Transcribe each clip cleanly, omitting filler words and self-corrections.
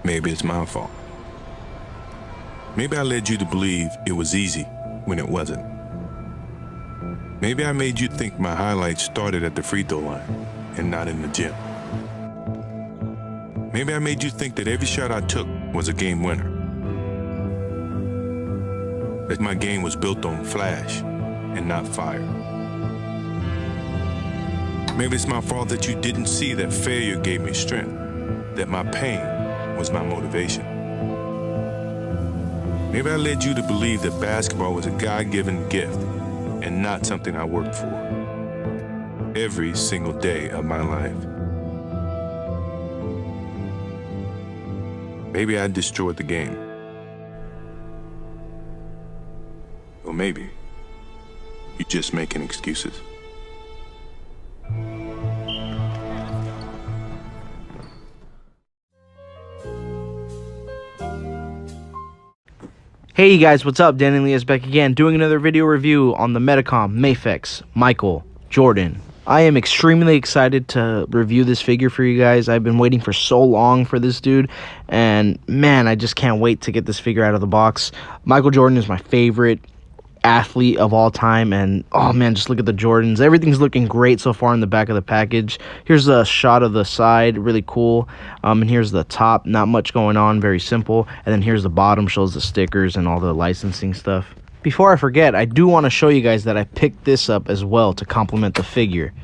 Maybe it's my fault. Maybe I led you to believe it was easy when it wasn't. Maybe I made you think my highlights started at the free throw line and not in the gym. Maybe I made you think that every shot I took was a game winner. That my game was built on flash and not fire. Maybe it's my fault that you didn't see that failure gave me strength, that my pain was my motivation. Maybe I led you to believe that basketball was a God-given gift and not something I worked for every single day of my life. Maybe I destroyed the game. Or maybe you're just making excuses. Hey guys, what's up? Dan and Leah's back again, doing another video review on the Medicom Mafex Michael Jordan. I am extremely excited to review this figure for you guys. I've been waiting for so long for this dude, and man, I just can't wait to get this figure out of the box. Michael Jordan is my favorite athlete of all time, and oh man, just look at the Jordans. Everything's looking great so far in the back of the package. Here's a shot of the side, really cool, and here's the top, not much going on, very simple, and then here's the bottom, shows the stickers and all the licensing stuff. Before I forget, I do want to show you guys that I picked this up as well to complement the figure.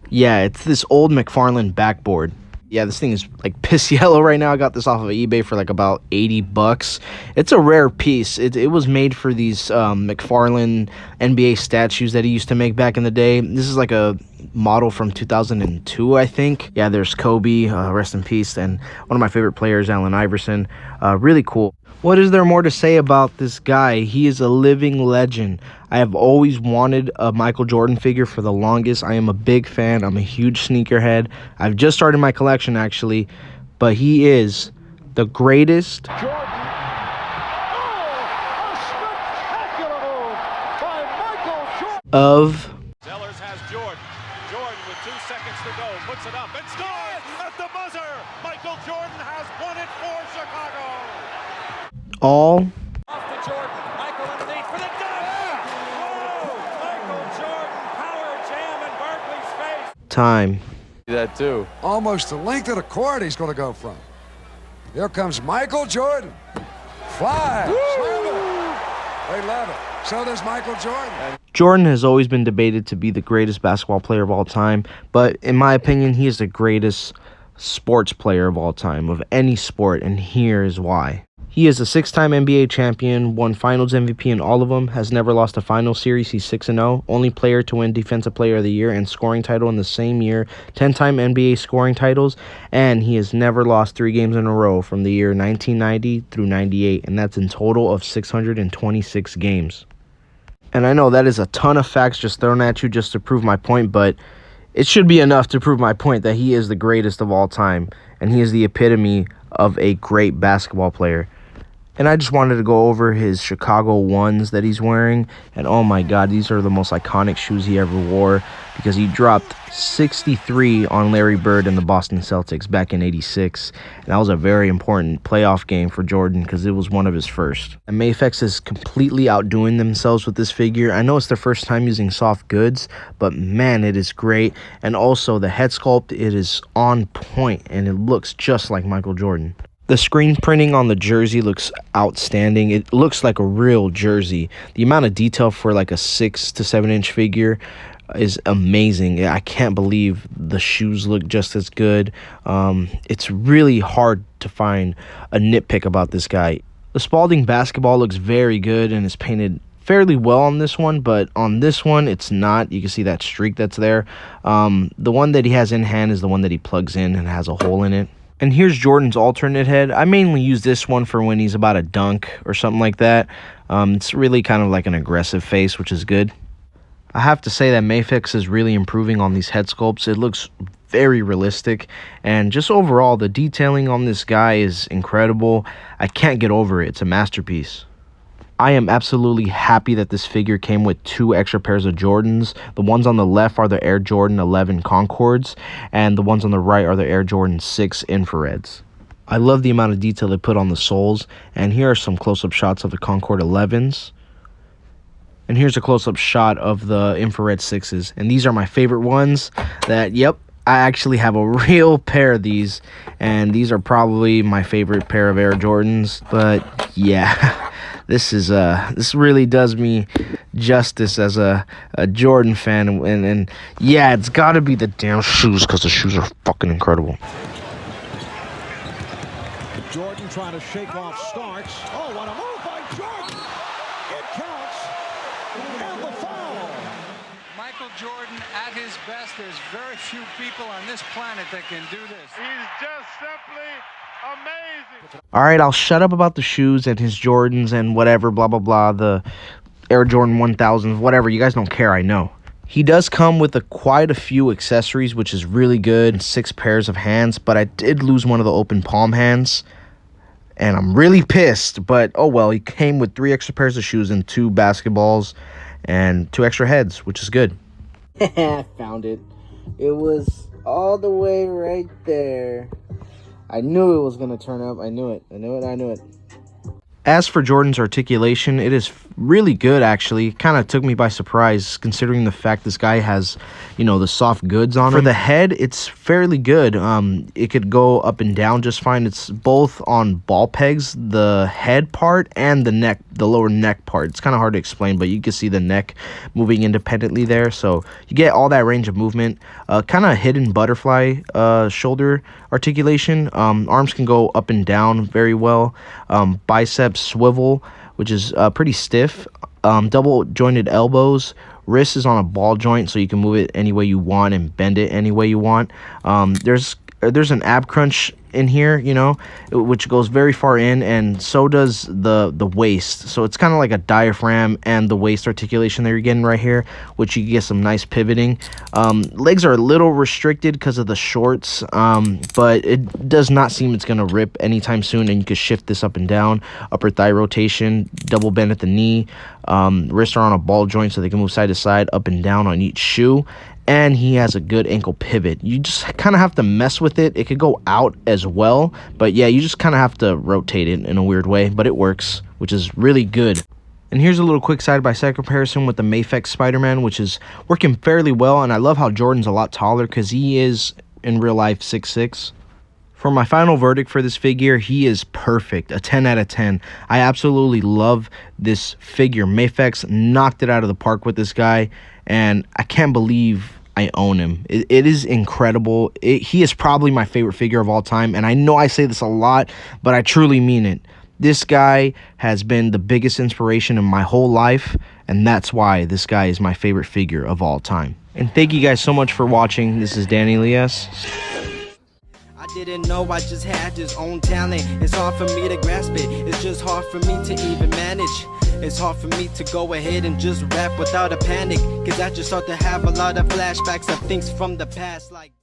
Yeah, it's this old McFarlane backboard. Yeah, this thing is like piss yellow right now. I got this off of eBay for like about 80 bucks. It's a rare piece. It was made for these McFarlane NBA statues that he used to make back in the day. This is like a model from 2002, I think. Yeah, there's Kobe, rest in peace, and one of my favorite players, Allen Iverson. Really cool. What is there more to say about this guy? He is a living legend. I have always wanted a Michael Jordan figure for the longest. I am a big fan. I'm a huge sneakerhead. I've just started my collection, actually. But he is the greatest. Jordan. Oh, a spectacular move by Michael Jordan. Of. Zellers has Jordan. Jordan with 2 seconds to go. Puts it up and scores at the buzzer. Michael Jordan has won it for Chicago. All. Off to Jordan. Michael underneath for the dunk. Whoa! Michael Jordan power jam in Barkley's face. Time. That too. Almost the length of the court he's going to go from. Here comes Michael Jordan. Fly. Slam it. They love it. So does Michael Jordan. Jordan has always been debated to be the greatest basketball player of all time, but in my opinion, he is the greatest sports player of all time, of any sport, and here is why. He is a 6-time NBA champion, won Finals MVP in all of them, has never lost a final series, he's 6-0, only player to win Defensive Player of the Year and scoring title in the same year, 10-time NBA scoring titles, and he has never lost 3 games in a row from the year 1990 through 98, and that's in total of 626 games. And I know that is a ton of facts just thrown at you just to prove my point, but it should be enough to prove my point that he is the greatest of all time, and he is the epitome of a great basketball player. And I just wanted to go over his Chicago 1s that he's wearing. And oh my God, these are the most iconic shoes he ever wore, because he dropped 63 on Larry Bird and the Boston Celtics back in '86. And that was a very important playoff game for Jordan because it was one of his first. And Mafex is completely outdoing themselves with this figure. I know it's their first time using soft goods, but man, it is great. And also the head sculpt, it is on point and it looks just like Michael Jordan. The screen printing on the jersey looks outstanding. It looks like a real jersey. The amount of detail for like a 6 to 7 inch figure is amazing. I can't believe the shoes look just as good. It's really hard to find a nitpick about this guy. The Spalding basketball looks very good and is painted fairly well on this one, but on this one it's not. You can see that streak that's there. The one that he has in hand is the one that he plugs in and has a hole in it. And here's Jordan's alternate head. I mainly use this one for when he's about to dunk or something like that. It's really kind of like an aggressive face, which is good. I have to say that Mafex is really improving on these head sculpts. It looks very realistic, and just overall, the detailing on this guy is incredible. I can't get over it. It's a masterpiece. I am absolutely happy that this figure came with 2 extra pairs of Jordans. The ones on the left are the Air Jordan 11 Concords, and the ones on the right are the Air Jordan 6 Infrareds. I love the amount of detail they put on the soles. And here are some close-up shots of the Concord 11s. And here's a close-up shot of the infrared 6s. And these are my favorite ones that, yep, I actually have a real pair of these. And these are probably my favorite pair of Air Jordans. But, yeah, this really does me justice as a Jordan fan. And yeah, it's got to be the damn shoes, because the shoes are fucking incredible. Jordan trying to shake off Starks. Oh, what a move by Jordan! It counts, and the foul. Michael Jordan at his best. There's very few people on this planet that can do this. He's just simply amazing. All right, I'll shut up about the shoes and his Jordans and whatever, blah, blah, blah, the Air Jordan 1000s, whatever. You guys don't care, I know. He does come with quite a few accessories, which is really good. 6 pairs of hands, but I did lose one of the open palm hands. And I'm really pissed, but oh well. He came with 3 extra pairs of shoes and 2 basketballs and 2 extra heads, which is good. I found it. It was all the way right there. I knew it was going to turn up. I knew it. As for Jordan's articulation, it is really good, actually. Kind of took me by surprise, considering the fact this guy has, the soft goods on him. For the head, it's fairly good. It could go up and down just fine. It's both on ball pegs, the head part, and the neck, the lower neck part. It's kind of hard to explain, but you can see the neck moving independently there. So you get all that range of movement. Kind of hidden butterfly shoulder articulation. Arms can go up and down very well. Biceps swivel, which is pretty stiff. Double jointed elbows. Wrist is on a ball joint, so you can move it any way you want and bend it any way you want. There's an ab crunch in here, which goes very far in, and so does the waist. So it's kind of like a diaphragm and the waist articulation that you're getting right here, which you get some nice pivoting. Legs are a little restricted because of the shorts, but it does not seem it's going to rip anytime soon, and you can shift this up and down. Upper thigh rotation, double bend at the knee. Wrists are on a ball joint, so they can move side to side, up and down on each shoe. And he has a good ankle pivot. You just kind of have to mess with it. It could go out as well. But yeah, you just kind of have to rotate it in a weird way. But it works, which is really good. And here's a little quick side-by-side comparison with the Mafex Spider-Man, which is working fairly well. And I love how Jordan's a lot taller because he is, in real life, 6'6". For my final verdict for this figure, he is perfect. A 10 out of 10. I absolutely love this figure. Mafex knocked it out of the park with this guy. And I can't believe I own him. It is incredible. He is probably my favorite figure of all time. And I know I say this a lot, but I truly mean it. This guy has been the biggest inspiration in my whole life. And that's why this guy is my favorite figure of all time. And thank you guys so much for watching. This is Danny Elias. I didn't know I just had his own talent. It's hard for me to grasp it. It's just hard for me to even manage. It's hard for me to go ahead and just rap without a panic, cause I just start to have a lot of flashbacks of things from the past like